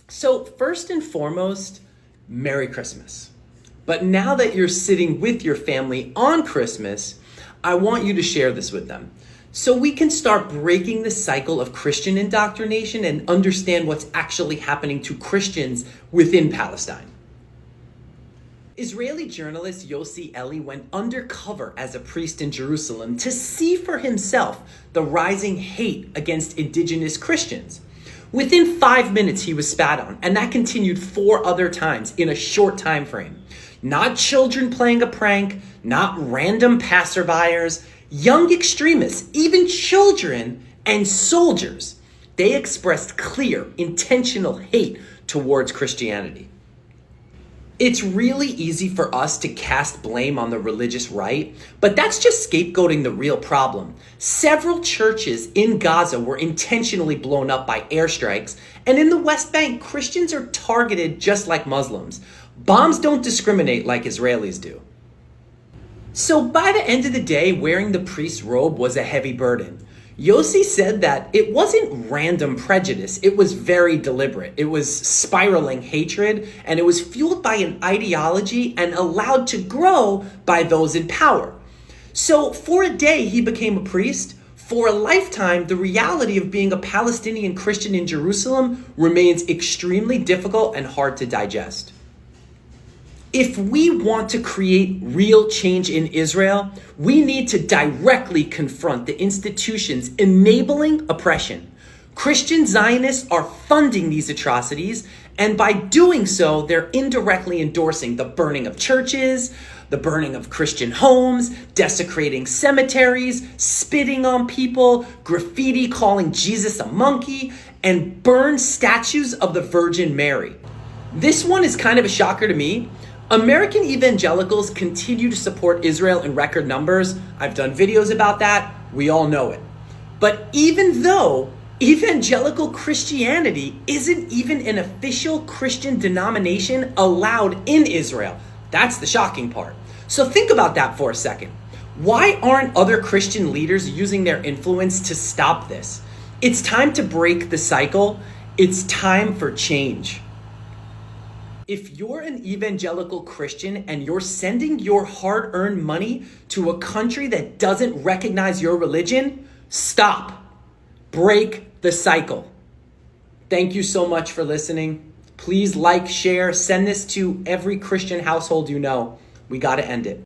So first and foremost, Merry Christmas. But now that you're sitting with your family on Christmas, I want you to share this with them so we can start breaking the cycle of Christian indoctrination and understand what's actually happening to Christians within Palestine. Israeli journalist Yossi Eli went undercover as a priest in Jerusalem to see for himself the rising hate against indigenous Christians. Within 5 minutes, he was spat on, and that continued 4 other times in a short time frame. Not children playing a prank, not random passerbyers, young extremists, even children and soldiers. They expressed clear, intentional hate towards Christianity. It's really easy for us to cast blame on the religious right, but that's just scapegoating the real problem. Several churches in Gaza were intentionally blown up by airstrikes, and in the West Bank, Christians are targeted just like Muslims. Bombs don't discriminate like Israelis do. So by the end of the day, wearing the priest's robe was a heavy burden. Yossi said that it wasn't random prejudice, it was very deliberate. It was spiraling hatred, and it was fueled by an ideology and allowed to grow by those in power. So for a day, he became a priest. For a lifetime, the reality of being a Palestinian Christian in Jerusalem remains extremely difficult and hard to digest. If we want to create real change in Israel, we need to directly confront the institutions enabling oppression. Christian Zionists are funding these atrocities, and by doing so, they're indirectly endorsing the burning of churches, the burning of Christian homes, desecrating cemeteries, spitting on people, graffiti calling Jesus a monkey, and burn statues of the Virgin Mary. This one is kind of a shocker to me. American evangelicals continue to support Israel in record numbers. I've done videos about that. We all know it. But even though evangelical Christianity isn't even an official Christian denomination allowed in Israel, that's the shocking part. So think about that for a second. Why aren't other Christian leaders using their influence to stop this? It's time to break the cycle. It's time for change. If you're an evangelical Christian and you're sending your hard-earned money to a country that doesn't recognize your religion, stop. Break the cycle. Thank you so much for listening. Please like, share, send this to every Christian household you know. We got to end it.